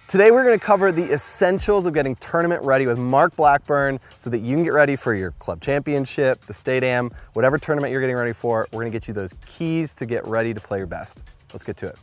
Today we're going to cover the essentials of getting tournament ready with Mark Blackburn so that you can get ready for your club championship, the state am, whatever tournament you're getting ready for. We're going to get you those keys to get ready to play your best. Let's get to it.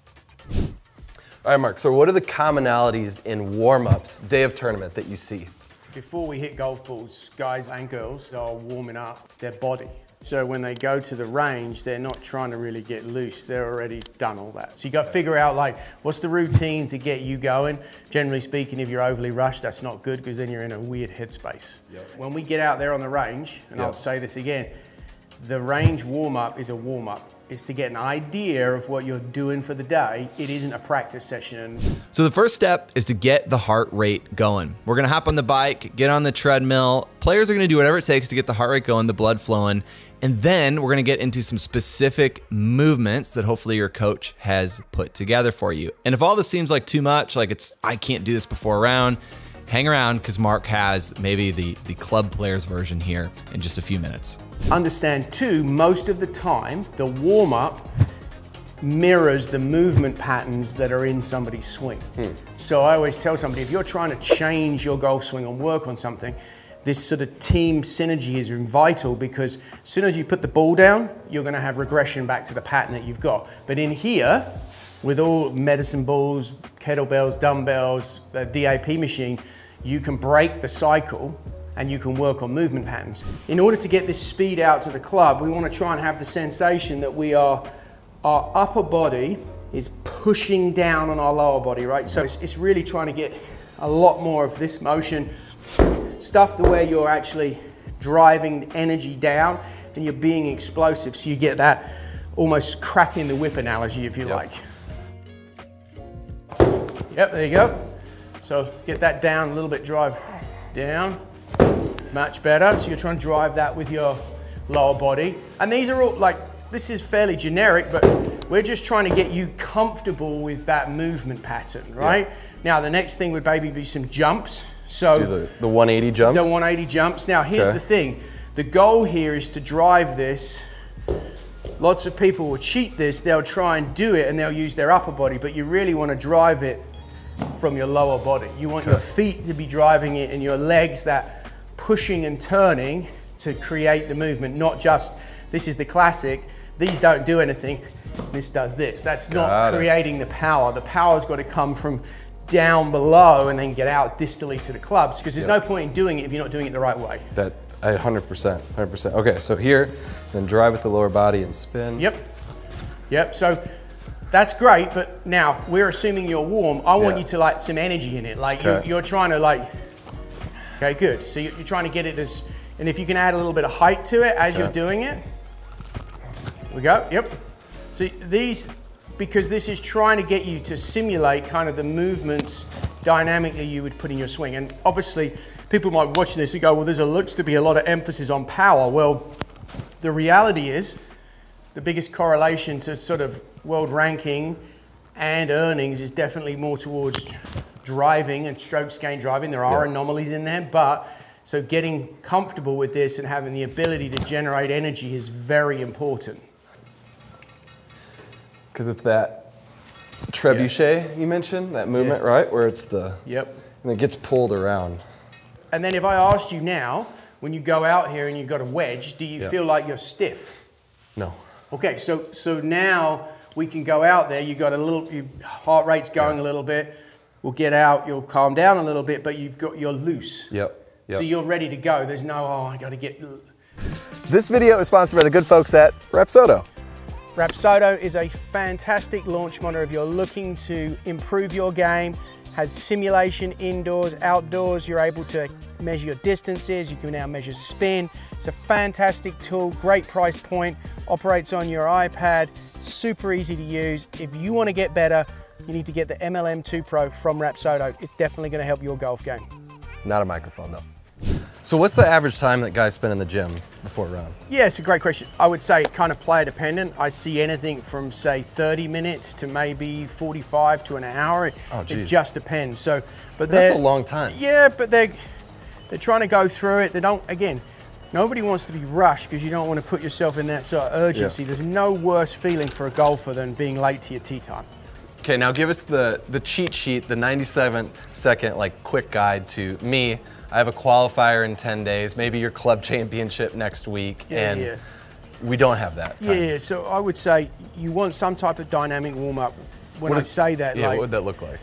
All right, Mark, so what are the commonalities in warm-ups, day of tournament, that you see? Before we hit golf balls, guys and girls are warming up their body. So when they go to the range, they're not trying to really get loose. They're already done all that. So you got to figure out, like, what's the routine to get you going? Generally speaking, if you're overly rushed, that's not good because then you're in a weird headspace. Yep. When we get out there on the range, and I'll say this again, the range warm-up is a warm-up. It's to get an idea of what you're doing for the day. It isn't a practice session. So the first step is to get the heart rate going. We're gonna hop on the bike, get on the treadmill. Players are gonna do whatever it takes to get the heart rate going, the blood flowing, and then we're gonna get into some specific movements that hopefully your coach has put together for you. And if all this seems like too much, like I can't do this before a round, hang around because Mark has maybe the club players version here in just a few minutes. Understand too, most of the time, the warm-up mirrors the movement patterns that are in somebody's swing. So I always tell somebody, if you're trying to change your golf swing and work on something, this sort of team synergy is vital because as soon as you put the ball down, you're gonna have regression back to the pattern that you've got. But in here, with all medicine balls, kettlebells, dumbbells, the DAP machine, you can break the cycle and you can work on movement patterns. In order to get this speed out to the club, we want to try and have the sensation that our upper body is pushing down on our lower body, right? So it's really trying to get a lot more of this motion, stuff to where you're actually driving energy down and you're being explosive. So you get that almost cracking the whip analogy, if you like. Yep, there you go. So get that down a little bit, drive down. Much better. So you're trying to drive that with your lower body. And these are all like, this is fairly generic, but we're just trying to get you comfortable with that movement pattern, right? Yeah. Now, the next thing would maybe be some jumps. So do the 180 jumps? The 180 jumps. Now, here's the thing. The goal here is to drive this. Lots of people will cheat this. They'll try and do it and they'll use their upper body, but you really want to drive it from your lower body. You want your feet to be driving it and your legs that pushing and turning to create the movement, not just, this is the classic, these don't do anything, this does this. That's not creating the power. The power's got to come from down below and then get out distally to the clubs because there's no point in doing it if you're not doing it the right way. That 100%. Okay, so here, then drive with the lower body and spin. Yep, so that's great, but now we're assuming you're warm. I want you to like some energy in it. Like you're trying to like, okay, good. So you're trying to get it as, and if you can add a little bit of height to it as you're doing it. Here we go, yep. So these, because this is trying to get you to simulate kind of the movements dynamically you would put in your swing. And obviously, people might be watching this and go, well, looks to be a lot of emphasis on power. Well, the reality is, the biggest correlation to sort of world ranking and earnings is definitely more towards driving and strokes gained driving. There are anomalies in there, but so getting comfortable with this and having the ability to generate energy is very important. Because it's that trebuchet you mentioned, that movement, right? Where it's the, and it gets pulled around. And then if I asked you now, when you go out here and you've got a wedge, do you feel like you're stiff? No. Okay, so now we can go out there, you got a little, your heart rate's going a little bit, we'll get out, you'll calm down a little bit, but you're loose. So you're ready to go. There's no, oh, I gotta get. This video is sponsored by the good folks at Rapsodo. Rapsodo is a fantastic launch monitor if you're looking to improve your game. Has simulation indoors, outdoors. You're able to measure your distances. You can now measure spin. It's a fantastic tool, great price point. Operates on your iPad, super easy to use. If you want to get better, you need to get the MLM2 Pro from Rapsodo. It's definitely going to help your golf game. Not a microphone though. So what's the average time that guys spend in the gym before a round? Yeah, it's a great question. I would say kind of player dependent. I see anything from say 30 minutes to maybe 45 to an hour. It just depends. So, but that's a long time. Yeah, but they're trying to go through it. They don't, again, nobody wants to be rushed because you don't want to put yourself in that sort of urgency. There's no worse feeling for a golfer than being late to your tee time. Okay, now give us the cheat sheet, the 97-second like quick guide to me. I have a qualifier in 10 days, maybe your club championship next week, and we don't have that time. Yeah, so I would say you want some type of dynamic warm-up. When I say that, yeah, like, what would that look like?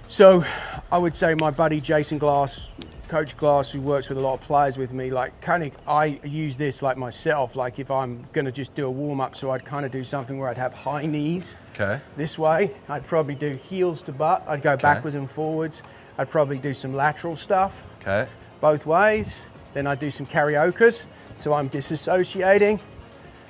So I would say my buddy Jason Glass, Coach Glass, who works with a lot of players with me, like I use this like myself, like if I'm gonna just do a warm-up, so I'd kind of do something where I'd have high knees this way. I'd probably do heels to butt. I'd go backwards and forwards. I'd probably do some lateral stuff both ways. Then I'd do some karaokas, so I'm disassociating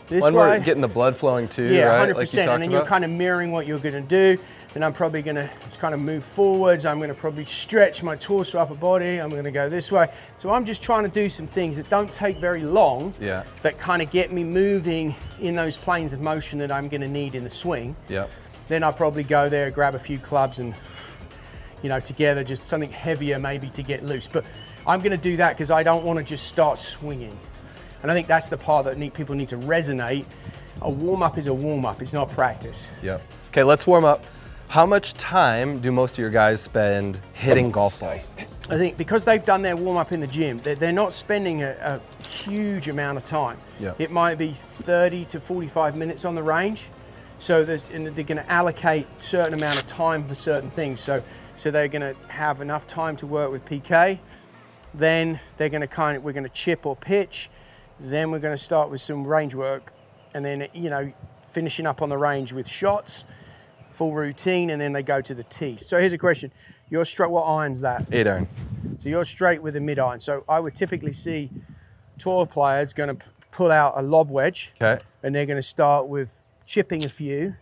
this way. We're getting the blood flowing too, right? 100%, like and then you're kind of mirroring what you're gonna do. Then I'm probably gonna kind of move forwards. I'm gonna probably stretch my torso, upper body. I'm gonna go this way. So I'm just trying to do some things that don't take very long, that kind of get me moving in those planes of motion that I'm gonna need in the swing. Then I'll probably go there, grab a few clubs and, you know, together, just something heavier maybe to get loose. But I'm gonna do that because I don't wanna just start swinging. And I think that's the part that people need to resonate. A warm-up is a warm-up, it's not practice. Okay, let's warm up. How much time do most of your guys spend hitting golf balls? I think because they've done their warm-up in the gym, they're not spending a huge amount of time. It might be 30 to 45 minutes on the range. So they're going to allocate a certain amount of time for certain things. So they're going to have enough time to work with PK. Then they're going to we're going to chip or pitch. Then we're going to start with some range work. And then, you know, finishing up on the range with shots. Full routine, and then they go to the tee. So here's a question. You're straight, what iron's that? 8-iron. So you're straight with a mid-iron. So I would typically see tour players going to pull out a lob wedge, and they're going to start with chipping a few,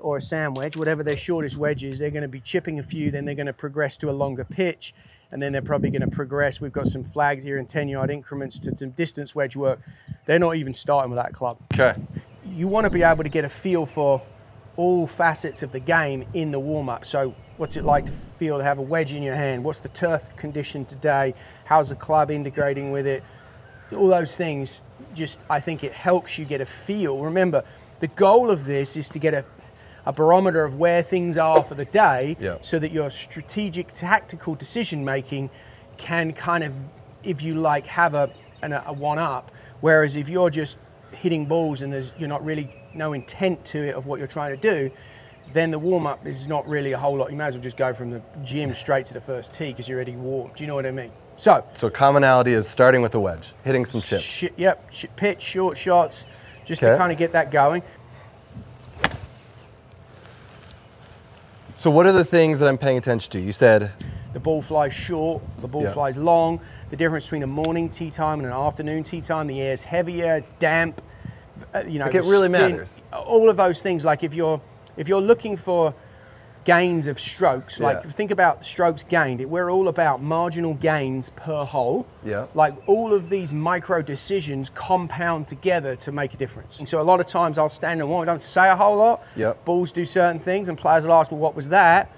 or a sand wedge, whatever their shortest wedge is. They're going to be chipping a few, then they're going to progress to a longer pitch, and then they're probably going to progress. We've got some flags here in 10-yard increments to some distance wedge work. They're not even starting with that club. You want to be able to get a feel for all facets of the game in the warm-up. So what's it like to feel to have a wedge in your hand? What's the turf condition today? How's the club integrating with it? All those things, just I think it helps you get a feel. Remember, the goal of this is to get a barometer of where things are for the day, so that your strategic tactical decision making can kind of, if you like, have a one-up. Whereas if you're just hitting balls and you're not really no intent to it of what you're trying to do, then the warm-up is not really a whole lot. You may as well just go from the gym straight to the first tee because you're already warm. Do you know what I mean? So commonality is starting with a wedge, hitting some chips. Pitch, short shots, just to kind of get that going. So what are the things that I'm paying attention to? You said the ball flies short, the ball flies long, the difference between a morning tee time and an afternoon tee time, the air's heavier, damp, you know, like it really matters. All of those things. Like if you're looking for gains of strokes, like think about strokes gained, we're all about marginal gains per hole. Like all of these micro decisions compound together to make a difference. And so a lot of times I'll stand and I don't say a whole lot. Balls do certain things, and players will ask, well, what was that?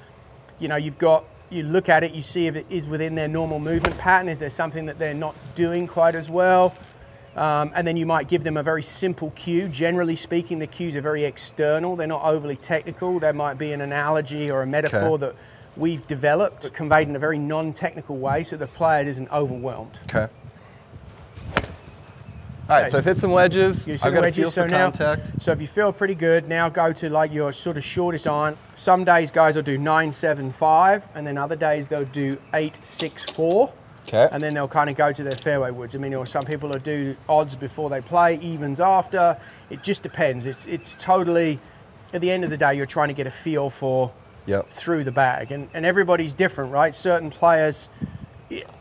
You know, you look at it, you see if it is within their normal movement pattern. Is there something that they're not doing quite as well? And then you might give them a very simple cue. Generally speaking, the cues are very external. They're not overly technical. There might be an analogy or a metaphor that we've developed, but conveyed in a very non-technical way so the player isn't overwhelmed. All right, so I've hit some wedges. I've got a feel for contact. So if you feel pretty good, now go to like your sort of shortest iron. Some days guys will do 9.75, and then other days they'll do 8.64. And then they'll kind of go to their fairway woods. I mean, or some people will do odds before they play, evens after. It just depends. It's totally, at the end of the day, you're trying to get a feel for through the bag. And everybody's different, right? Certain players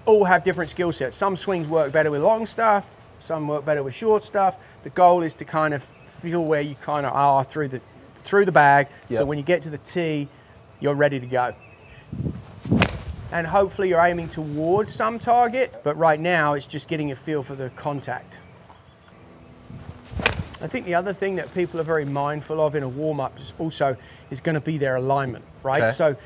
all have different skill sets. Some swings work better with long stuff. Some work better with short stuff. The goal is to kind of feel where you kind of are through the bag. So when you get to the tee, you're ready to go. And hopefully you're aiming towards some target, but right now it's just getting a feel for the contact. I think the other thing that people are very mindful of in a warm-up also is going to be their alignment, right? So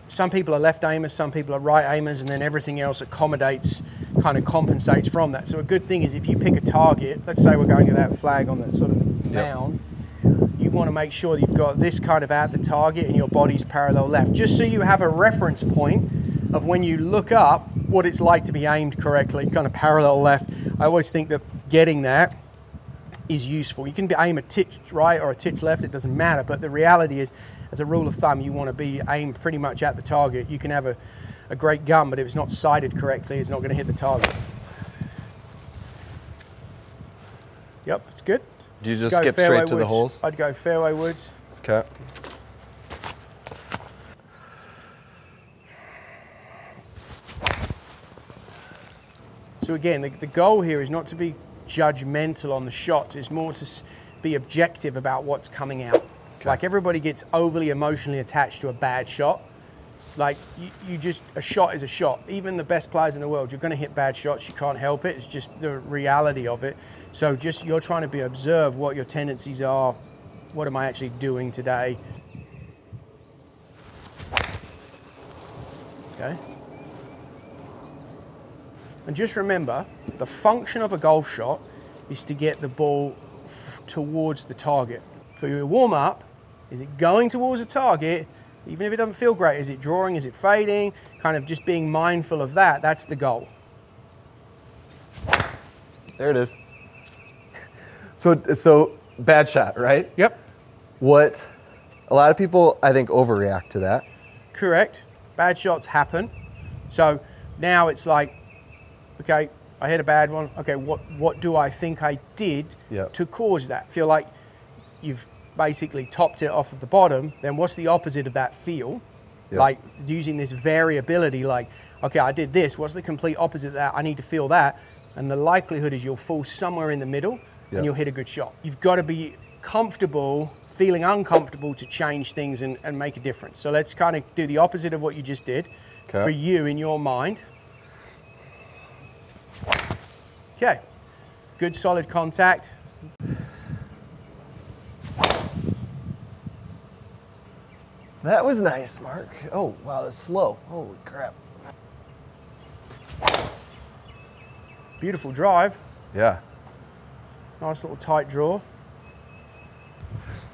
some people are left aimers, some people are right aimers, and then everything else accommodates, kind of compensates from that. So a good thing is if you pick a target, let's say we're going to that flag on the sort of mound, you want to make sure you've got this kind of at the target and your body's parallel left, just so you have a reference point of when you look up what it's like to be aimed correctly, kind of parallel left. I always think that getting that is useful. You can aim a titch right or a titch left, it doesn't matter, but the reality is, as a rule of thumb, you want to be aimed pretty much at the target. You can have a great gun, but if it's not sighted correctly, it's not going to hit the target. Yep, it's good. Do you just skip straight to the holes? I'd go fairway woods. Okay. So again, the goal here is not to be judgmental on the shots. It's more to be objective about what's coming out. Okay. Like everybody gets overly emotionally attached to a bad shot. Like a shot is a shot. Even the best players in the world, you're going to hit bad shots. You can't help it. It's just the reality of it. So just you're trying to observe what your tendencies are. What am I actually doing today? Okay. And just remember, the function of a golf shot is to get the ball towards the target. For your warm-up, is it going towards the target? Even if it doesn't feel great, is it drawing, is it fading? Kind of just being mindful of that, that's the goal. There it is. So bad shot, right? Yep. What, a lot of people, I think, overreact to that. Correct. Bad shots happen. So now it's like, okay, I hit a bad one. Okay, what do I think I did to cause that? Feel like you've basically topped it off of the bottom, then what's the opposite of that feel? Yep. Like using this variability, like, okay, I did this, what's the complete opposite of that? I need to feel that. And the likelihood is you'll fall somewhere in the middle and you'll hit a good shot. You've got to be comfortable, feeling uncomfortable to change things and make a difference. So let's kind of do the opposite of what you just did for you in your mind. Okay, good solid contact. That was nice, Mark. Oh, wow, that's slow. Holy crap. Beautiful drive. Yeah. Nice little tight draw.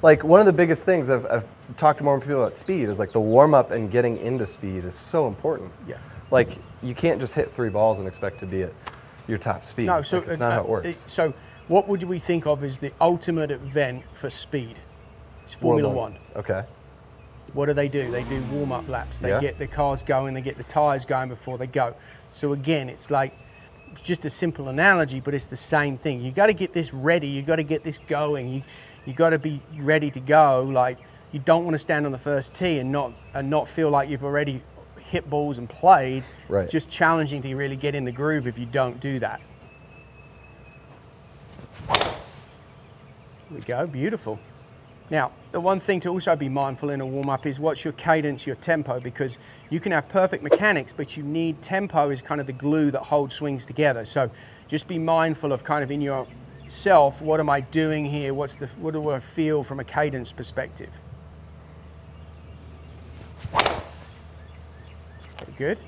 Like one of the biggest things I've talked to more people about speed is like the warm-up and getting into speed is so important. Yeah. Like you can't just hit 3 balls and expect to be at your top speed. No, so like, it's not how it works. So what would we think of as the ultimate event for speed? It's Formula One. Okay. What do? They do warm-up laps. They get the cars going, they get the tires going before they go. So again, it's like, it's just a simple analogy, but it's the same thing. You got to get this ready. You got to get this going. You got to be ready to go. Like you don't want to stand on the first tee and not feel like you've already hit balls and played. Right. It's just challenging to really get in the groove if you don't do that. There we go, beautiful. Now, the one thing to also be mindful in a warm-up is what's your cadence, your tempo, because you can have perfect mechanics, but you need tempo is kind of the glue that holds swings together. So just be mindful of kind of in yourself, what am I doing here? What do I feel from a cadence perspective? Very good.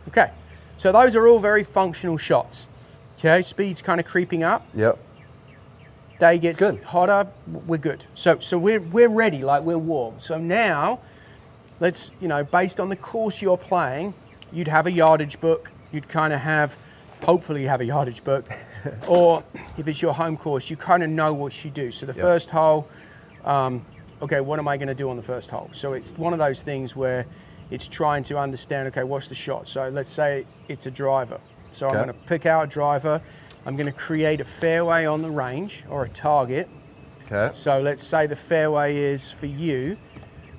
Okay, so those are all very functional shots. Okay, speed's kind of creeping up. Yep. Day gets hotter, we're good. So we're ready, like we're warm. So now, let's, based on the course you're playing, you'd have a yardage book. You'd kind of have, hopefully you have a yardage book. Or if it's your home course, you kind of know what you do. So the first hole, okay, what am I going to do on the first hole? So it's one of those things where it's trying to understand, okay, what's the shot? So let's say it's a driver. So I'm going to pick out a driver. I'm going to create a fairway on the range or a target. Okay. So let's say the fairway is for you.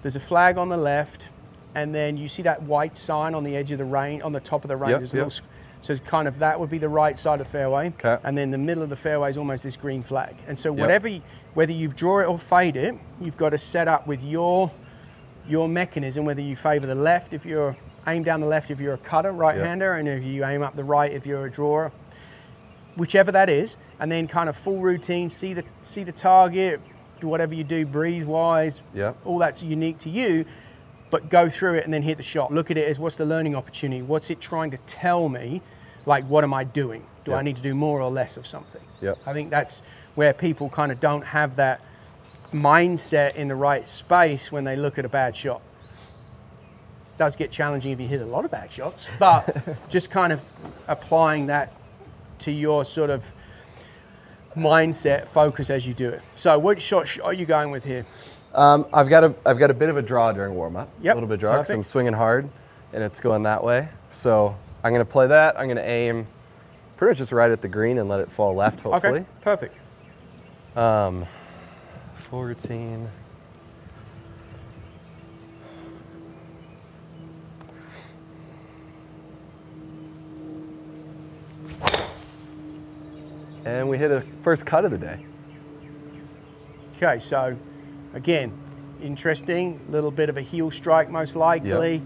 There's a flag on the left, and then you see that white sign on the edge of the range, on the top of the range. So kind of that would be the right side of the fairway. Okay. And then the middle of the fairway is almost this green flag. And so whether you draw it or fade it, you've got to set up with your mechanism, whether you favor the left if you're aim down the left if you're a cutter, right-hander, and if you aim up the right if you're a drawer. Whichever that is, and then kind of full routine, see the target, do whatever you do, breathe-wise, all that's unique to you, but go through it and then hit the shot. Look at it as what's the learning opportunity? What's it trying to tell me? Like, what am I doing? Do I need to do more or less of something? I think that's where people kind of don't have that mindset in the right space when they look at a bad shot. It does get challenging if you hit a lot of bad shots, but just kind of applying that to your sort of mindset, focus as you do it. So which shot are you going with here? I've got a bit of a draw during warm-up. Yep. A little bit of draw because I'm swinging hard and it's going that way. So I'm going to play that. I'm going to aim pretty much just right at the green and let it fall left, hopefully. Okay, perfect. 14. And we hit a first cut of the day. Okay, so again, interesting, little bit of a heel strike most likely. Yep.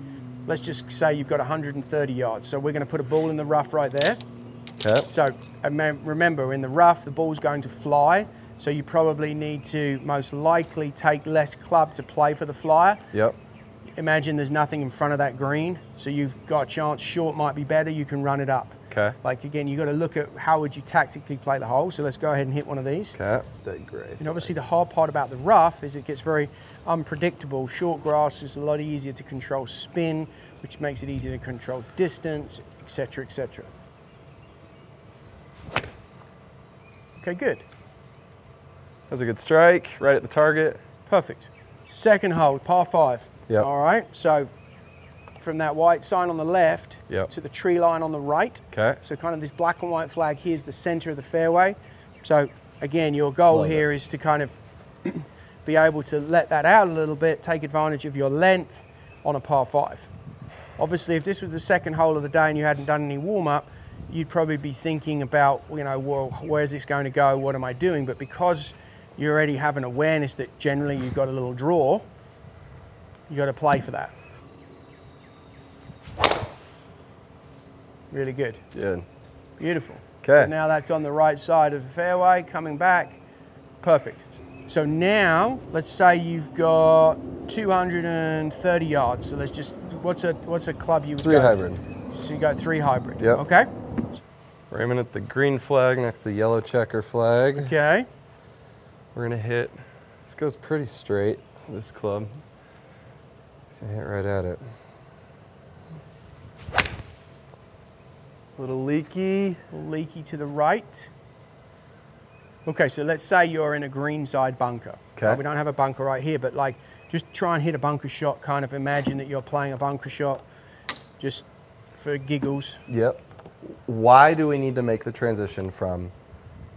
Let's just say you've got 130 yards. So we're going to put a ball in the rough right there. Okay. So remember, in the rough, the ball's going to fly. So you probably need to most likely take less club to play for the flyer. Yep. Imagine there's nothing in front of that green. So you've got a chance, short might be better, you can run it up. Okay. Like again, you got to look at how would you tactically play the hole. So let's go ahead and hit one of these. Okay. That's great. And obviously the hard part about the rough is it gets very unpredictable. Short grass is a lot easier to control spin, which makes it easier to control distance, etc., etc. Okay, good. That's a good strike, right at the target. Perfect. Second hole, par 5. Yep. All right, so from that white sign on the left Yep. to the tree line on the right. Okay. So kind of this black and white flag here is the center of the fairway. So again, your goal Love here is to kind of be able to let that out a little bit, take advantage of your length on a par 5. Obviously, if this was the second hole of the day and you hadn't done any warm-up, you'd probably be thinking about, you know, well, where's this going to go? What am I doing? But because you already have an awareness that generally you've got a little draw, you got to play for that. Really good. Good. Beautiful. Okay. So now that's on the right side of the fairway, coming back. Perfect. So now, let's say you've got 230 yards. So let's just, what's a club you would 3 go? hybrid. So you go 3 hybrid. Yep. Okay. We're aiming at the green flag next to the yellow checker flag. Okay. We're gonna hit, this goes pretty straight, this club. It's gonna hit right at it. A little leaky. Leaky to the right. Okay, so let's say you're in a green side bunker. Okay. Well, we don't have a bunker right here, but like, just try and hit a bunker shot, kind of imagine that you're playing a bunker shot just for giggles. Yep. Why do we need to make the transition from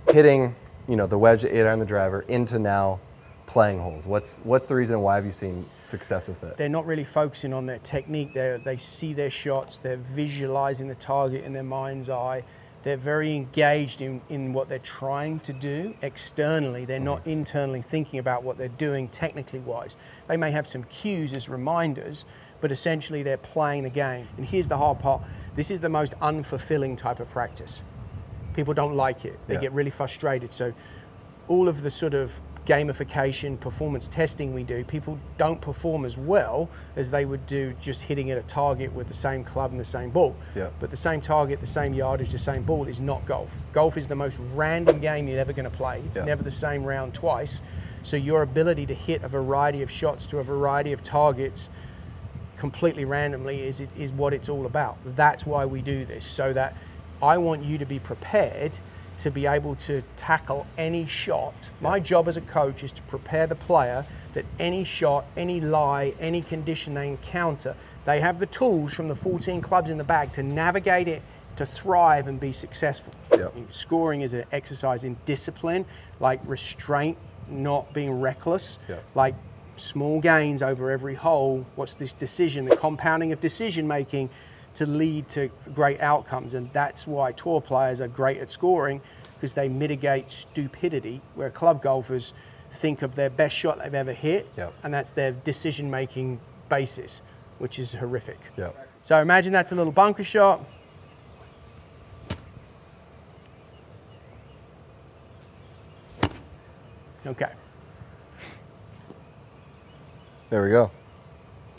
hitting, you know, the wedge, the 8-iron, the driver, into now playing holes? What's the reason? Why have you seen success with it? They're not really focusing on their technique. They see their shots. They're visualizing the target in their mind's eye. They're very engaged in what they're trying to do externally. They're not internally thinking about what they're doing technically wise. They may have some cues as reminders, but essentially they're playing the game. And here's the hard part. This is the most unfulfilling type of practice. People don't like it. They get really frustrated. So all of the sort of gamification, performance testing we do, people don't perform as well as they would do just hitting at a target with the same club and the same ball. Yeah. But the same target, the same yardage, the same ball is not golf. Golf is the most random game you're ever going to play. It's never the same round twice. So your ability to hit a variety of shots to a variety of targets completely randomly is what it's all about. That's why we do this, so that I want you to be prepared to be able to tackle any shot. My job as a coach is to prepare the player that any shot, any lie, any condition they encounter, they have the tools from the 14 clubs in the bag to navigate it, to thrive and be successful. Yep. Scoring is an exercise in discipline, like restraint, not being reckless, like small gains over every hole. What's this decision, the compounding of decision making to lead to great outcomes. And that's why tour players are great at scoring, because they mitigate stupidity, where club golfers think of their best shot they've ever hit, and that's their decision-making basis, which is horrific. So imagine that's a little bunker shot. Okay. There we go.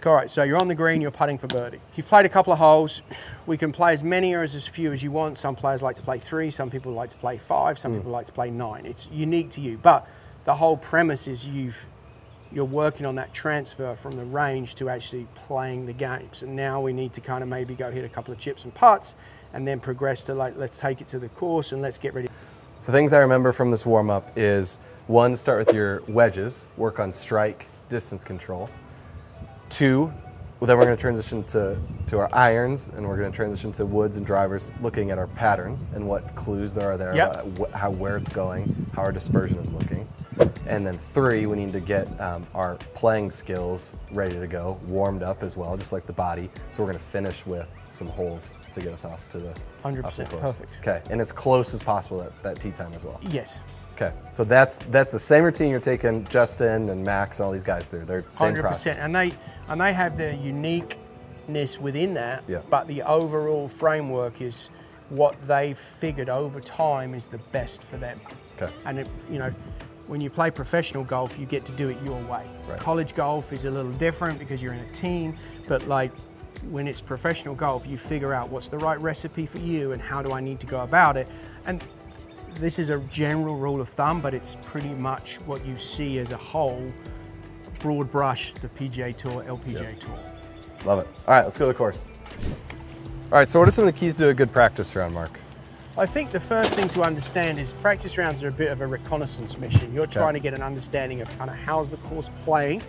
All right, so you're on the green, you're putting for birdie. You've played a couple of holes. We can play as many or as few as you want. Some players like to play 3, some people like to play 5, some people like to play 9. It's unique to you. But the whole premise is you're working on that transfer from the range to actually playing the game. So now we need to kind of maybe go hit a couple of chips and putts and then progress to like, let's take it to the course and let's get ready. So things I remember from this warm-up is, one, start with your wedges, work on strike, distance control. Two, well, then we're going to transition to our irons, and we're going to transition to woods and drivers, looking at our patterns and what clues there are there, about where it's going, how our dispersion is looking. And then three, we need to get our playing skills ready to go, warmed up as well, just like the body. So we're going to finish with some holes to get us off to the 100% perfect. Okay, and as close as possible at that tee time as well. Yes. Okay, so that's the same routine you're taking Justin and Max and all these guys through. They're the same 100%, process. and they have their uniqueness within that. Yeah. But the overall framework is what they've figured over time is the best for them. Okay. And it, you know, when you play professional golf, you get to do it your way. Right. College golf is a little different because you're in a team, but like when it's professional golf, you figure out what's the right recipe for you and how do I need to go about it. And this is a general rule of thumb, but it's pretty much what you see as a whole, broad brush, the PGA Tour, LPGA Tour. Love it. All right, let's go to the course. All right, so what are some of the keys to a good practice round, Mark? I think the first thing to understand is practice rounds are a bit of a reconnaissance mission. You're trying to get an understanding of kind of how's the course playing,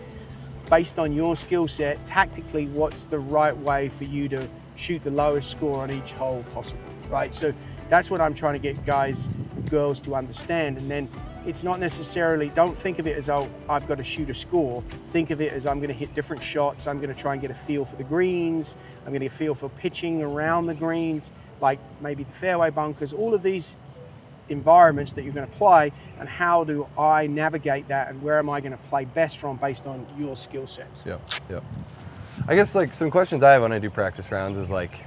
based on your skill set, tactically, what's the right way for you to shoot the lowest score on each hole possible, right? So that's what I'm trying to get guys and girls to understand. And then it's not necessarily, don't think of it as, oh, I've got to shoot a score. Think of it as I'm going to hit different shots. I'm going to try and get a feel for the greens. I'm going to get a feel for pitching around the greens, like maybe the fairway bunkers, all of these environments that you're going to play, and how do I navigate that and where am I going to play best from based on your skill sets. Yeah. I guess like some questions I have when I do practice rounds is like,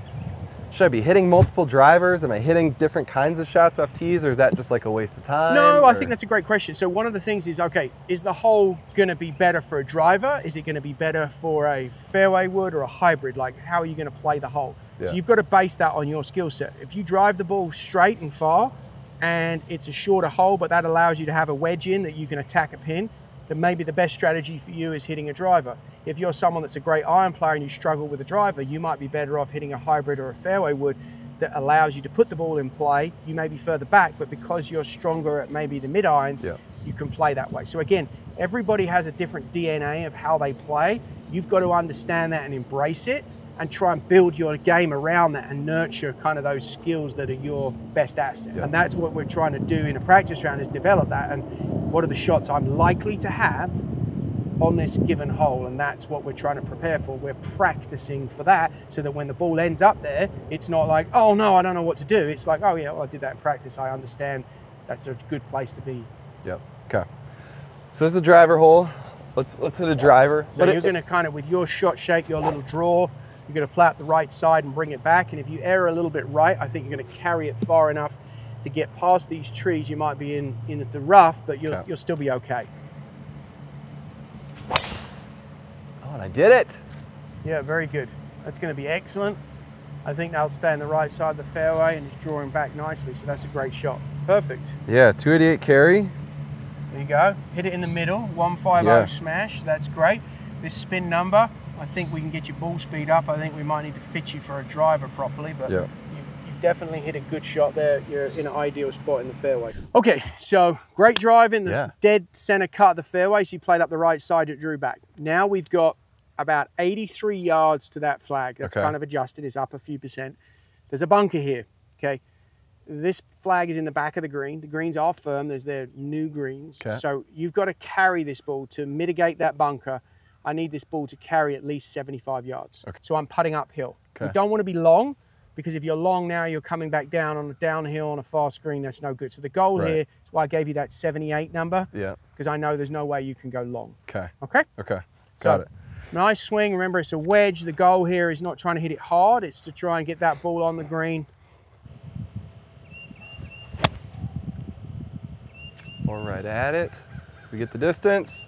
should I be hitting multiple drivers? Am I hitting different kinds of shots off tees, or is that just like a waste of time? No, I think that's a great question. So one of the things is, okay, is the hole going to be better for a driver? Is it going to be better for a fairway wood or a hybrid? Like, how are you going to play the hole? Yeah. So you've got to base that on your skill set. If you drive the ball straight and far, and it's a shorter hole, but that allows you to have a wedge in that you can attack a pin, then maybe the best strategy for you is hitting a driver. If you're someone that's a great iron player and you struggle with a driver, you might be better off hitting a hybrid or a fairway wood that allows you to put the ball in play. You may be further back, but because you're stronger at maybe the mid irons, you can play that way. So again, everybody has a different DNA of how they play. You've got to understand that and embrace it, and try and build your game around that and nurture kind of those skills that are your best asset. And that's what we're trying to do in a practice round, is develop that. And what are the shots I'm likely to have on this given hole? And that's what we're trying to prepare for. We're practicing for that so that when the ball ends up there, it's not like, oh no, I don't know what to do. It's like, oh yeah, well, I did that in practice. I understand that's a good place to be. Yep, okay. So this is the driver hole. Let's hit a driver. So you're gonna kind of, with your shot shape, your little draw, you're going to play out the right side and bring it back. And if you err a little bit right, I think you're going to carry it far enough to get past these trees. You might be in the rough, but you'll still be okay. Oh, and I did it. Yeah, very good. That's going to be excellent. I think they'll stay on the right side of the fairway and it's drawing back nicely. So that's a great shot. Perfect. Yeah, 288 carry. There you go. Hit it in the middle. 150 smash. That's great. This spin number, I think we can get your ball speed up. I think we might need to fit you for a driver properly, but you've definitely hit a good shot there. You're in an ideal spot in the fairway. Okay, so great drive in the dead center cut of the fairway. So you played up the right side, it drew back. Now we've got about 83 yards to that flag. That's kind of adjusted, it's up a few percent. There's a bunker here, okay? This flag is in the back of the green. The greens are firm, there's their new greens. So you've got to carry this ball to mitigate that bunker. I need this ball to carry at least 75 yards. So I'm putting uphill. You don't want to be long, because if you're long now, you're coming back down on a downhill on a fast green. That's no good. So the goal here is why I gave you that 78 number. Because I know there's no way you can go long. Okay. Got it. Nice swing. Remember, it's a wedge. The goal here is not trying to hit it hard. It's to try and get that ball on the green. We're right at it. We get the distance.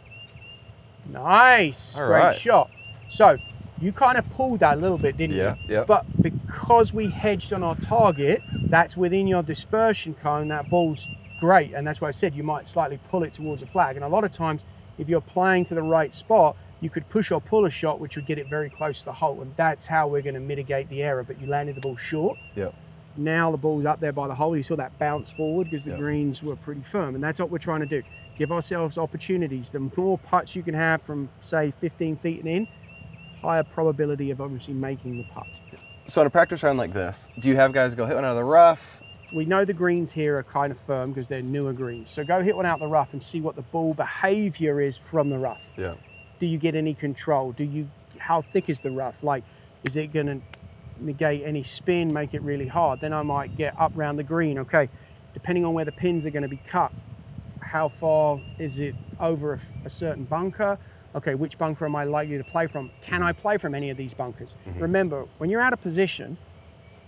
Nice, great shot. So you kind of pulled that a little bit, didn't you? Yeah. But because we hedged on our target, that's within your dispersion cone, that ball's great. And that's why I said you might slightly pull it towards a flag. And a lot of times, if you're playing to the right spot, you could push or pull a shot, which would get it very close to the hole. And that's how we're going to mitigate the error. But you landed the ball short. Yep. Now the ball's up there by the hole. You saw that bounce forward because the greens were pretty firm. And that's what we're trying to do. Give ourselves opportunities. The more putts you can have from, say, 15 feet and in, higher probability of obviously making the putt. So in a practice round like this, do you have guys go hit one out of the rough? We know the greens here are kind of firm because they're newer greens. So go hit one out the rough and see what the ball behavior is from the rough. Yeah. Do you get any control? How thick is the rough? Like, is it going to negate any spin, make it really hard? Then I might get up around the green. Okay, depending on where the pins are going to be cut, how far is it over a certain bunker? Okay, which bunker am I likely to play from? Can I play from any of these bunkers? Remember, when you're out of position,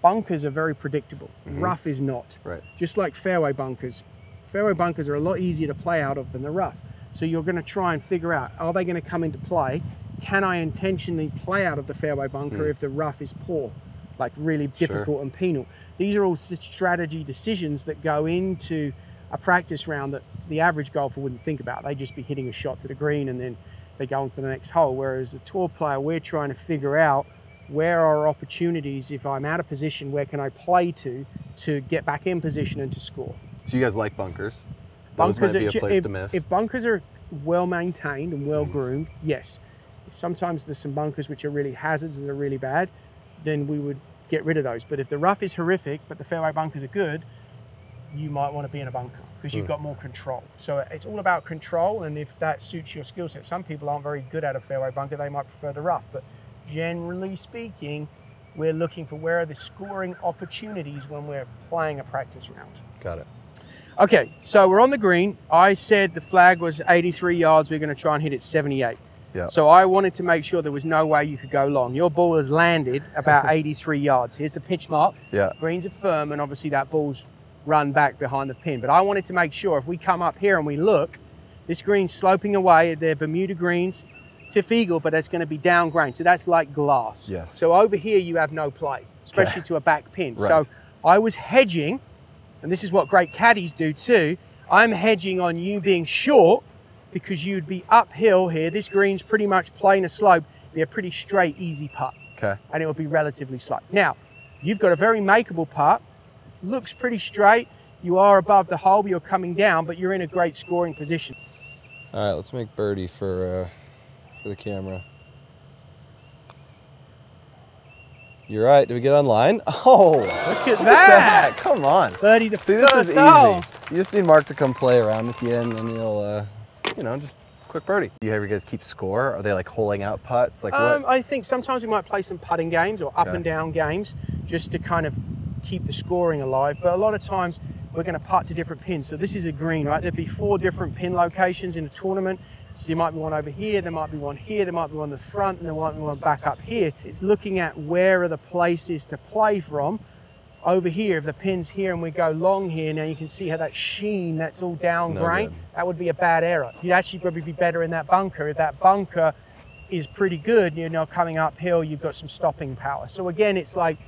bunkers are very predictable. Rough is not. Right. Just like fairway bunkers. Fairway bunkers are a lot easier to play out of than the rough. So you're going to try and figure out, are they going to come into play? Can I intentionally play out of the fairway bunker if the rough is poor, like really difficult and penal? These are all strategy decisions that go into a practice round that the average golfer wouldn't think about. They'd just be hitting a shot to the green and then they go on to the next hole. Whereas a tour player, we're trying to figure out where are opportunities. If I'm out of position, where can I play to get back in position and to score? So you guys like bunkers? Those might be a place to miss. If bunkers are well maintained and well groomed, yes. Sometimes there's some bunkers which are really hazards and they're really bad, then we would get rid of those. But if the rough is horrific, but the fairway bunkers are good, you might want to be in a bunker because you've got more control. So it's all about control, and if that suits your skill set. Some people aren't very good at a fairway bunker, they might prefer the rough. But generally speaking, we're looking for where are the scoring opportunities when we're playing a practice round. Got it. Okay, so we're on the green. I said the flag was 83 yards. We're going to try and hit it 78. Yeah. So I wanted to make sure there was no way you could go long. Your ball has landed about 83 yards. Here's the pitch mark. Yeah. Greens are firm, and obviously that ball's run back behind the pin. But I wanted to make sure if we come up here and we look, this green's sloping away. They're Bermuda greens, Tiff Eagle, but it's going to be down grain. So that's like glass. Yes. So over here you have no play, especially to a back pin. Right. So I was hedging, and this is what great caddies do too. I'm hedging on you being short because you'd be uphill here. This green's pretty much plain a slope. It'd be a pretty straight, easy putt. Okay. And it will be relatively slow. Now, you've got a very makeable putt. Looks pretty straight. You are above the hole, you're coming down, but you're in a great scoring position. All right, let's make birdie for the camera. You're right. Did we get online? Oh, Look at that. Come on. Birdie the See, this first is easy. hole. You just need Mark to come play around with you, and then you'll, just quick birdie. Do you have your guys keep score? Are they like holing out putts? Like what? I think sometimes we might play some putting games or up and down games just to kind of keep the scoring alive. But a lot of times we're going to putt to different pins. So this is a green, right? There'd be 4 different pin locations in a tournament. So there might be one over here, there might be one here, there might be one in the front, and there might be one back up here. It's looking at where are the places to play from. Over here, if the pin's here and we go long here, now you can see how that sheen, that's all down grain. Good. That would be a bad error. You'd actually probably be better in that bunker. If that bunker is pretty good, you're now coming uphill, you've got some stopping power. So again, it's like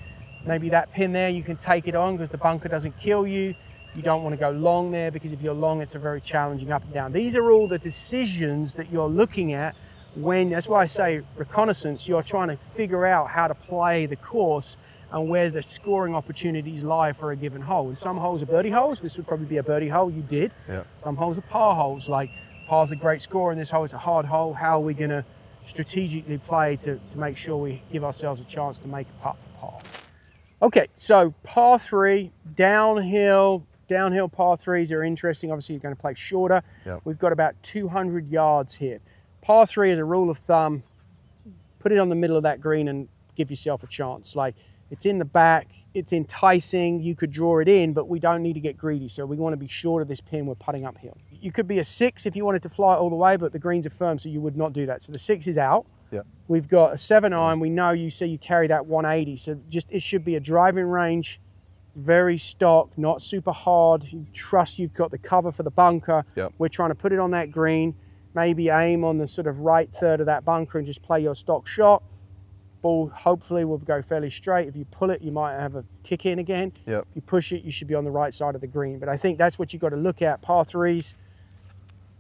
maybe that pin there, you can take it on because the bunker doesn't kill you. You don't want to go long there because if you're long, it's a very challenging up and down. These are all the decisions that you're looking at when, that's why I say reconnaissance, you're trying to figure out how to play the course and where the scoring opportunities lie for a given hole. And some holes are birdie holes. This would probably be a birdie hole, you did. Yeah. Some holes are par holes, like par's a great score and this hole is a hard hole. How are we going to strategically play to make sure we give ourselves a chance to make a putt for par? Okay, so par 3, downhill par 3s are interesting. Obviously, you're going to play shorter. Yep. We've got about 200 yards here. Par 3 is a rule of thumb. Put it on the middle of that green and give yourself a chance. Like, it's in the back, it's enticing, you could draw it in, but we don't need to get greedy. So we want to be short of this pin, we're putting uphill. You could be a 6 if you wanted to fly it all the way, but the greens are firm, so you would not do that. So the 6 is out. Yeah. We've got a 7 iron. We know you say you carry that 180, so just it should be a driving range, very stock, not super hard. You trust you've got the cover for the bunker. Yep. We're trying to put it on that green, maybe aim on the sort of right third of that bunker and just play your stock shot. Ball hopefully will go fairly straight. If you pull it, you might have a kick in again. Yep. If you push it, you should be on the right side of the green. But I think that's what you've got to look at. Par threes,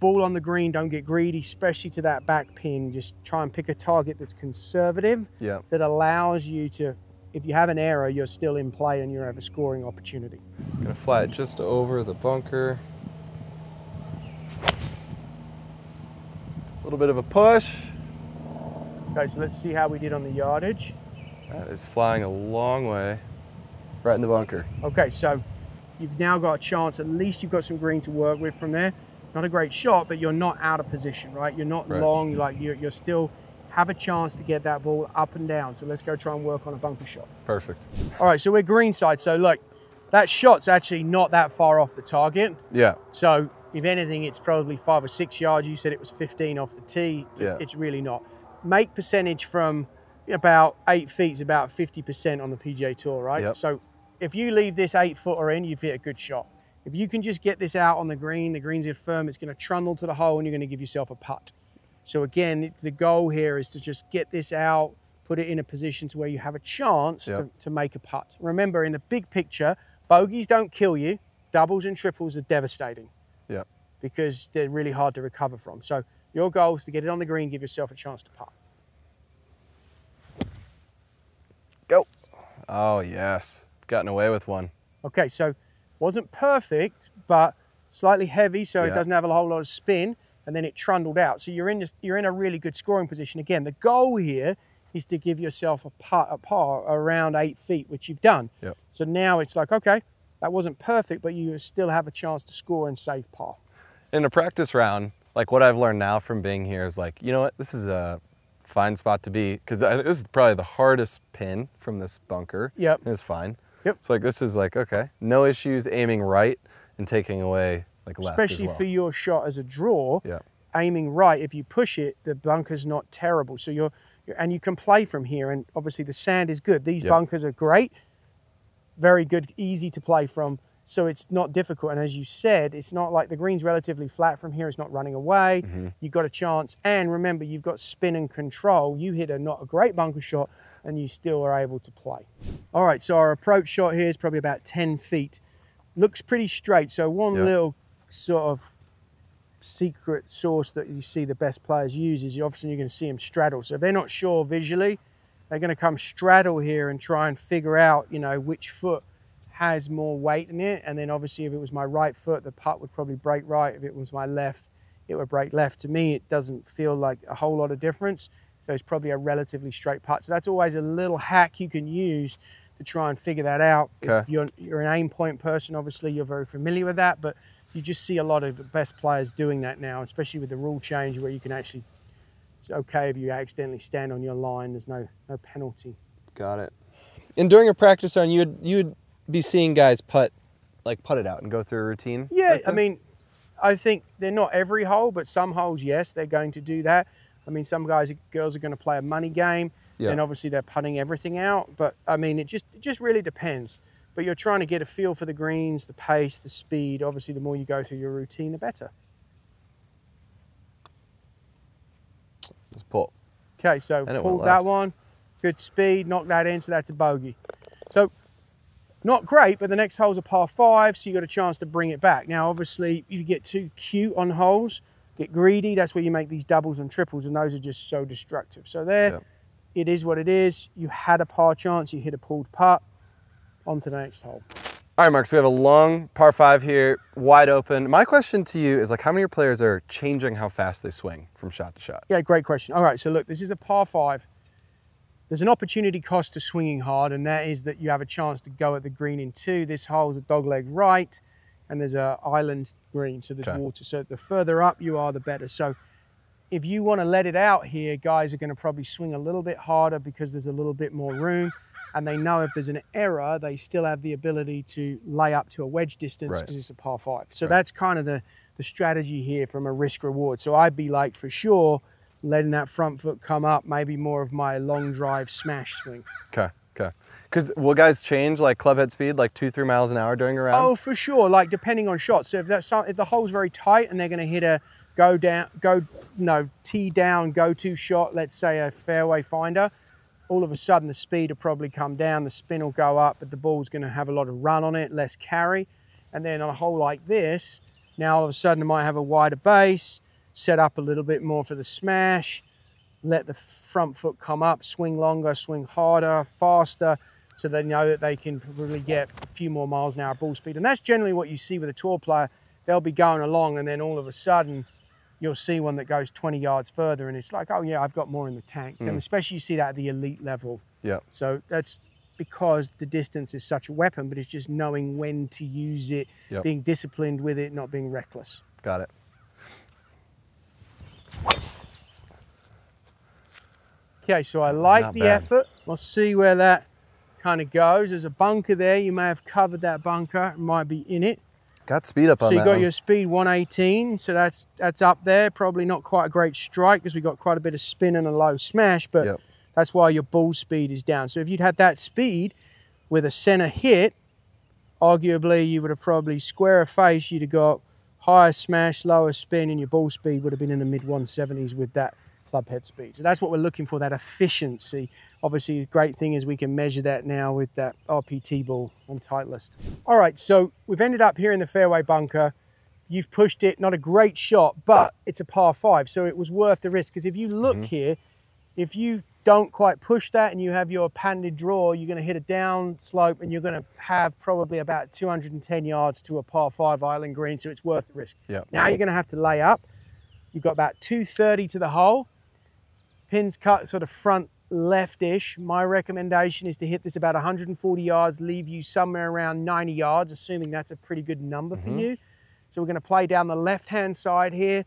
ball on the green, don't get greedy, especially to that back pin. Just try and pick a target that's conservative, Yep. that allows you to, if you have an error, you're still in play and you have a scoring opportunity. Gonna fly it just over the bunker. A little bit of a push. Okay, so let's see how we did on the yardage. That is flying a long way. Right in the bunker. Okay, so you've now got a chance, at least you've got some green to work with from there. Not a great shot, but you're not out of position, right? You're not long, like you're still have a chance to get that ball up and down. So let's go try and work on a bunker shot. Perfect. All right, so we're green side. So look, that shot's actually not that far off the target. Yeah. So if anything, it's probably 5 or 6 yards. You said it was 15 off the tee. Yeah. It's really not. Make percentage from about 8 feet is about 50% on the PGA Tour, right? Yep. So if you leave this 8-footer in, you've hit a good shot. If you can just get this out on the green's firm, it's going to trundle to the hole and you're going to give yourself a putt. So again, the goal here is to just get this out, put it in a position to where you have a chance to make a putt. Remember, in the big picture, bogeys don't kill you. Doubles and triples are devastating. Yeah. Because they're really hard to recover from. So your goal is to get it on the green, give yourself a chance to putt. Go. Oh, yes. Gotten away with one. Okay, so wasn't perfect, but slightly heavy, so it Yeah. doesn't have a whole lot of spin, and then it trundled out. So you're in a really good scoring position. Again, the goal here is to give yourself a putt at par around 8 feet, which you've done. Yep. So now it's like, okay, that wasn't perfect, but you still have a chance to score and save par. In a practice round, like what I've learned now from being here is like, you know what, this is a fine spot to be, because this is probably the hardest pin from this bunker. Yep. It's fine. Yep. So like this is like, okay, no issues aiming right and taking away like left Especially as well. for your shot as a draw, Yeah. aiming right, if you push it, the bunker's not terrible. So and you can play from here, and obviously the sand is good. These bunkers are great, very good, easy to play from. So it's not difficult. And as you said, it's not like the green's relatively flat from here. It's not running away. You've got a chance. And remember, you've got spin and control. You hit not a great bunker shot, and you still are able to play. All right, so our approach shot here is probably about 10 feet. Looks pretty straight. So one little sort of secret source that you see the best players use is obviously you're going to see them straddle. So if they're not sure visually, they're going to come straddle here and try and figure out, you know, which foot has more weight in it. And then obviously if it was my right foot, the putt would probably break right. If it was my left, it would break left. To me, it doesn't feel like a whole lot of difference. So it's probably a relatively straight putt. So that's always a little hack you can use to try and figure that out. Okay. If you're an aim point person, obviously you're very familiar with that, but you just see a lot of the best players doing that now, especially with the rule change where you can actually, it's okay if you accidentally stand on your line, there's no penalty. Got it. And during a practice round, you'd be seeing guys putt it out and go through a routine? Yeah, like I this? mean, I think they're not every hole, but some holes, yes, they're going to do that. I mean, some girls are going to play a money game, and obviously they're putting everything out. But I mean, it just really depends. But you're trying to get a feel for the greens, the pace, the speed. Obviously, the more you go through your routine, the better. Let's pull. Okay, so And it pulled went that left. one, good speed, knocked that in, so that's a bogey. So not great, but the next hole's a par 5, so you got a chance to bring it back. Now, obviously, if you get too cute on holes, get greedy, that's where you make these doubles and triples, and those are just so destructive. So there, it is what it is. You had a par chance, you hit a pulled putt. On to the next hole. All right, Mark, so we have a long par 5 here, wide open. My question to you is like, how many of your players are changing how fast they swing from shot to shot? Yeah, great question. All right, so look, this is a par 5. There's an opportunity cost to swinging hard, and that is that you have a chance to go at the green in 2. This hole's a dogleg right, and there's an island green, so there's water. So the further up you are, the better. So if you want to let it out here, guys are going to probably swing a little bit harder because there's a little bit more room, and they know if there's an error, they still have the ability to lay up to a wedge distance because it's a par 5. So that's kind of the strategy here from a risk reward. So I'd be like, for sure, letting that front foot come up, maybe more of my long drive smash swing. Okay. Because will guys change like club head speed, like 2-3 miles an hour during a round? Oh, for sure. Like depending on shots. So if the hole's very tight and they're going to hit a tee down, go to shot, let's say a fairway finder, all of a sudden the speed will probably come down, the spin will go up, but the ball's going to have a lot of run on it, less carry. And then on a hole like this, now all of a sudden it might have a wider base, set up a little bit more for the smash, let the front foot come up, swing longer, swing harder, faster, so they know that they can really get a few more miles an hour ball speed. And that's generally what you see with a tour player. They'll be going along and then all of a sudden you'll see one that goes 20 yards further and it's like, oh yeah, I've got more in the tank. And especially you see that at the elite level. Yeah. So that's because the distance is such a weapon, but it's just knowing when to use it, being disciplined with it, not being reckless. Got it. Okay, so I like Not the bad. effort. We'll see where that kind of goes. There's a bunker there. You may have covered that bunker. It might be in it. Got speed up on So that you got one. your speed 118, so that's up there. Probably not quite a great strike because we got quite a bit of spin and a low smash, but that's why your ball speed is down. So if you'd had that speed with a center hit, arguably you would have probably square of face, you'd have got higher smash, lower spin, and your ball speed would have been in the mid 170s with that club head speed. So that's what we're looking for, that efficiency. Obviously, the great thing is we can measure that now with that RPT ball on Titleist. All right, so we've ended up here in the fairway bunker. You've pushed it, not a great shot, but it's a par 5, so it was worth the risk. Because if you look here, if you don't quite push that and you have your patented draw, you're going to hit a down slope and you're going to have probably about 210 yards to a par 5 island green, so it's worth the risk. Now you're going to have to lay up. You've got about 230 to the hole. Pins cut sort of front left-ish. My recommendation is to hit this about 140 yards, leave you somewhere around 90 yards, assuming that's a pretty good number for you. So we're going to play down the left-hand side here.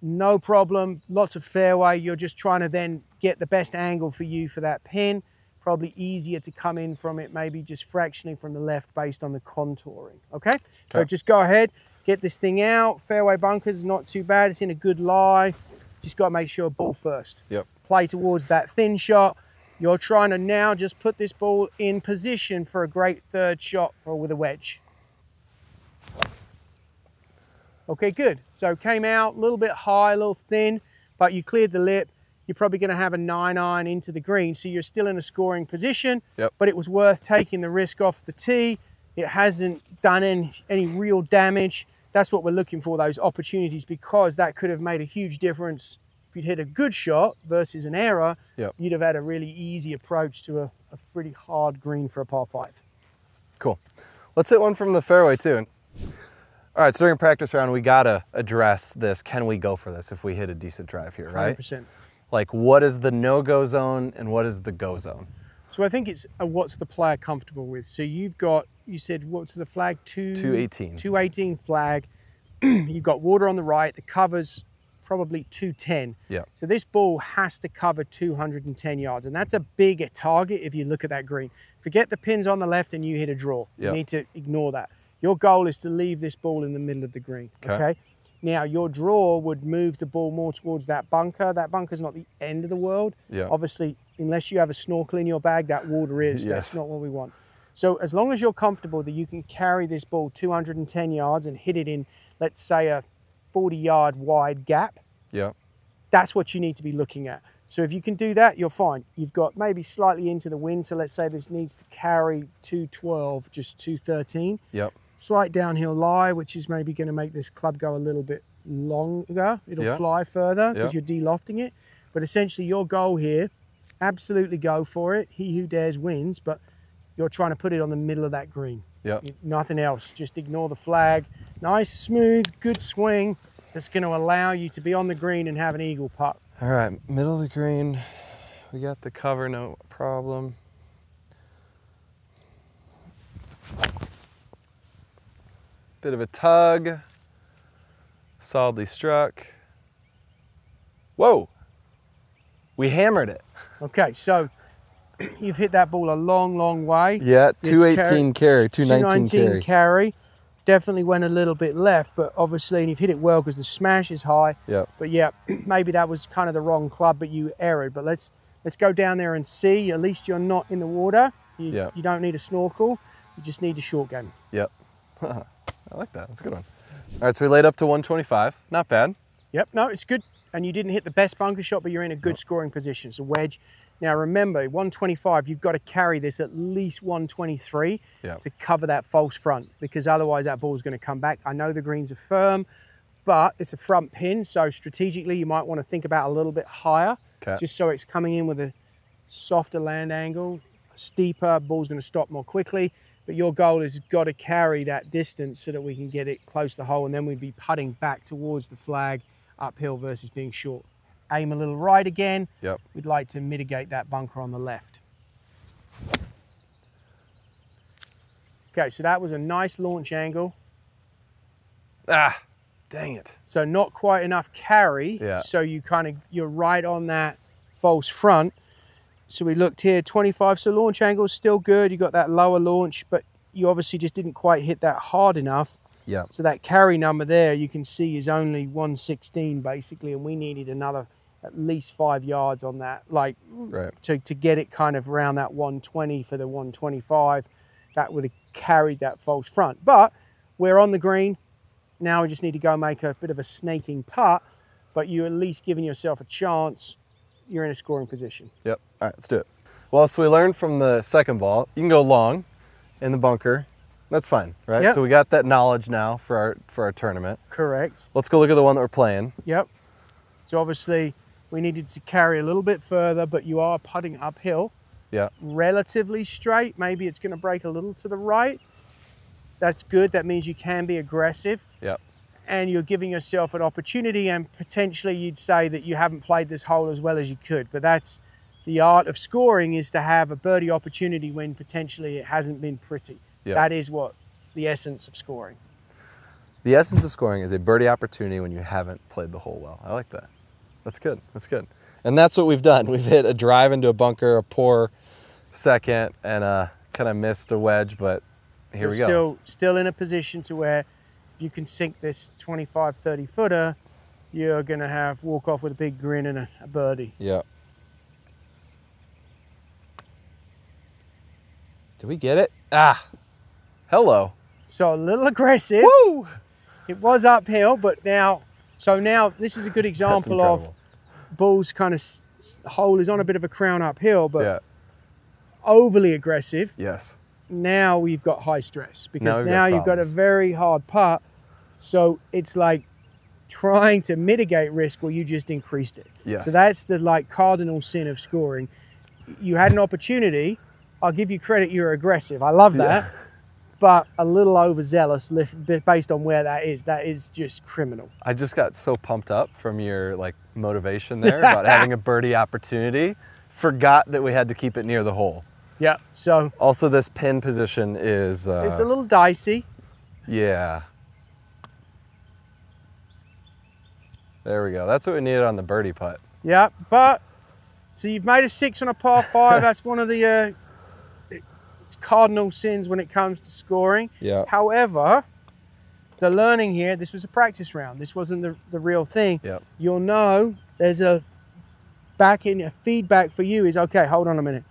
No problem, lots of fairway. You're just trying to then get the best angle for you for that pin. Probably easier to come in from it, maybe just fractionally from the left based on the contouring, okay? So just go ahead, get this thing out. Fairway bunkers is not too bad. It's in a good lie. Just got to make sure ball first. Play towards that thin shot. You're trying to now just put this ball in position for a great third shot or with a wedge. Okay, good. So came out a little bit high, a little thin, but you cleared the lip. You're probably going to have a 9-iron into the green, so you're still in a scoring position, but it was worth taking the risk off the tee. It hasn't done any real damage. That's what we're looking for, those opportunities, because that could have made a huge difference. If you'd hit a good shot versus an error, you'd have had a really easy approach to a pretty hard green for a par 5. Cool. Let's hit one from the fairway too. All right, so during practice round, we gotta address this. Can we go for this if we hit a decent drive here, right? 100%. Like, what is the no-go zone and what is the go zone? So I think it's what's the player comfortable with. So you've got, you said, what's the flag? 218. 218 flag. You've got water on the right. The cover's probably 210. So this ball has to cover 210 yards, and that's a bigger target if you look at that green. Forget the pins on the left and you hit a draw. You need to ignore that. Your goal is to leave this ball in the middle of the green, okay? Now, your draw would move the ball more towards that bunker. That bunker's not the end of the world. Obviously, unless you have a snorkel in your bag, that water is. That's not what we want. So as long as you're comfortable that you can carry this ball 210 yards and hit it in, let's say, a 40-yard wide gap, that's what you need to be looking at. So if you can do that, you're fine. You've got maybe slightly into the wind, so let's say this needs to carry 212, just 213. Slight downhill lie, which is maybe going to make this club go a little bit longer. It'll fly further because you're de-lofting it. But essentially your goal here, absolutely go for it. He who dares wins, but you're trying to put it on the middle of that green. Nothing else. Just ignore the flag. Nice, smooth, good swing. That's going to allow you to be on the green and have an eagle putt. All right, middle of the green. We got the cover, no problem. Bit of a tug, solidly struck. Whoa, we hammered it. Okay, so you've hit that ball a long, long way. Yeah, 218 carry, 219 carry. Definitely went a little bit left, but obviously, and you've hit it well because the smash is high. But yeah, maybe that was kind of the wrong club, but you erred. But let's go down there and see. At least you're not in the water. You don't need a snorkel. You just need a short game. I like that. That's a good one. All right, so we laid up to 125. Not bad. No, it's good. And you didn't hit the best bunker shot, but you're in a good scoring position. So wedge, Now remember, 125, you've got to carry this at least 123 to cover that false front, because otherwise that ball is going to come back. I know the greens are firm, but it's a front pin, so strategically you might want to think about a little bit higher, just so it's coming in with a softer land angle, steeper, ball's going to stop more quickly. But your goal is got to carry that distance so that we can get it close to the hole, and then we'd be putting back towards the flag uphill versus being short. Aim a little right again. We'd like to mitigate that bunker on the left. Okay, so that was a nice launch angle. Ah, dang it. So not quite enough carry. So you're right on that false front. So we looked here, 25, so launch angle is still good. You got that lower launch, but you obviously just didn't quite hit that hard enough. So that carry number there, you can see, is only 116 basically, and we needed another at least 5 yards on that, like to get it kind of around that 120 for the 125. That would have carried that false front. But we're on the green. Now we just need to go make a bit of a snaking putt, but you're at least giving yourself a chance. You're in a scoring position. All right, let's do it. Well, so we learned from the second ball, you can go long in the bunker. That's fine, right? So we got that knowledge now for our tournament. Correct. Let's go look at the one that we're playing. So obviously we needed to carry a little bit further, but you are putting uphill. Relatively straight. Maybe it's going to break a little to the right. That's good. That means you can be aggressive. And you're giving yourself an opportunity, and potentially you'd say that you haven't played this hole as well as you could, but that's the art of scoring, is to have a birdie opportunity when potentially it hasn't been pretty. That is what the essence of scoring. The essence of scoring is a birdie opportunity when you haven't played the hole well. I like that. That's good. That's good. And that's what we've done. We've hit a drive into a bunker, a poor second, and kind of missed a wedge, but here we go. Still in a position to where you can sink this 25, 30 footer, you're going to walk off with a big grin and a birdie. Did we get it? Ah, hello. So a little aggressive. Woo! It was uphill, but now this is a good example of ball's kind of hole is on a bit of a crown uphill, but overly aggressive. Now we've got high stress, because now you've got a very hard putt. So it's like trying to mitigate risk, or you just increased it. So that's the cardinal sin of scoring. You had an opportunity. I'll give you credit, you're aggressive. I love that. But a little overzealous based on where that is just criminal. I just got so pumped up from your motivation there about having a birdie opportunity. Forgot that we had to keep it near the hole. So also this pin position is it's a little dicey. There we go. That's what we needed on the birdie putt. But so you've made a 6 on a par 5. That's one of the cardinal sins when it comes to scoring. However, the learning here, this was a practice round. This wasn't the real thing. You'll know there's a feedback for you is, okay, hold on a minute.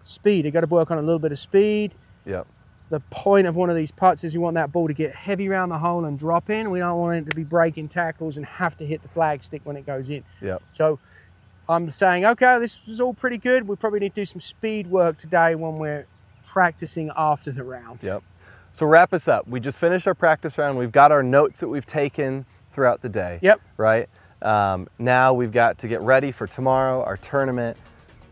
Speed, you got to work on a little bit of speed. The point of one of these putts is you want that ball to get heavy around the hole and drop in. We don't want it to be breaking tackles and have to hit the flag stick when it goes in. So I'm saying, okay, this is all pretty good. We probably need to do some speed work today when we're practicing after the round. So wrap us up. We just finished our practice round. We've got our notes that we've taken throughout the day. Right? Now we've got to get ready for tomorrow, our tournament.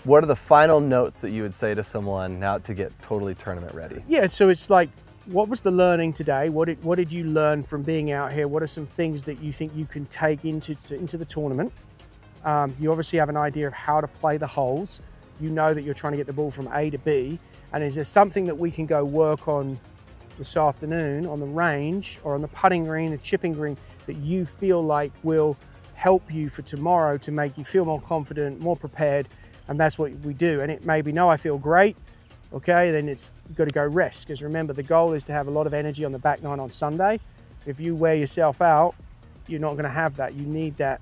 What are the final notes that you would say to someone now to get totally tournament ready? So it's like, what was the learning today? What did you learn from being out here? What are some things that you think you can take into the tournament? You obviously have an idea of how to play the holes. You know that you're trying to get the ball from A to B. And is there something that we can go work on this afternoon on the range or on the putting green, the chipping green, that you feel like will help you for tomorrow to make you feel more confident, more prepared? And that's what we do. And it may be, no, I feel great. Okay, then you've got to go rest. Because remember, the goal is to have a lot of energy on the back nine on Sunday. If you wear yourself out, you're not going to have that. You need that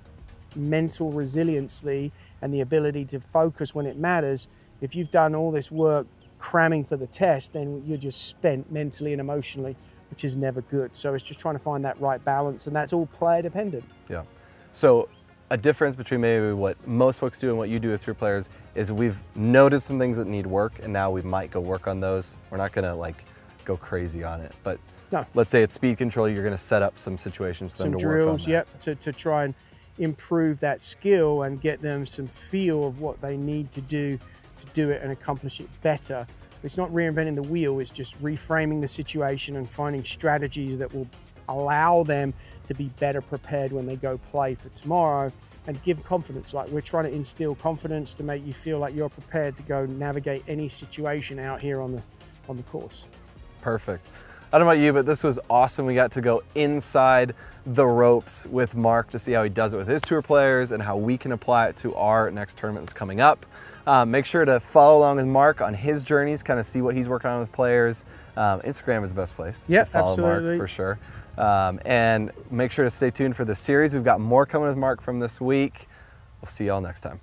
mental resiliency and the ability to focus when it matters. If you've done all this work cramming for the test, then you're just spent mentally and emotionally, which is never good. So it's just trying to find that right balance, and that's all player dependent. So a difference between maybe what most folks do and what you do with tour players is we've noticed some things that need work, and now we might go work on those. We're not gonna like go crazy on it, but No. let's say it's speed control, you're gonna set up some situations for them to work on that. Yep, to try and improve that skill and get them some feel of what they need to do it and accomplish it better. It's not reinventing the wheel, it's just reframing the situation and finding strategies that will allow them to be better prepared when they go play for tomorrow, and give confidence. Like, we're trying to instill confidence to make you feel like you're prepared to go navigate any situation out here on the course. Perfect. I don't know about you, but this was awesome. We got to go inside the ropes with Mark to see how he does it with his tour players and how we can apply it to our next tournament that's coming up. Make sure to follow along with Mark on his journeys, kind of see what he's working on with players. Instagram is the best place to follow absolutely. Mark for sure. And make sure to stay tuned for the series. We've got more coming with Mark from this week. We'll see y'all next time.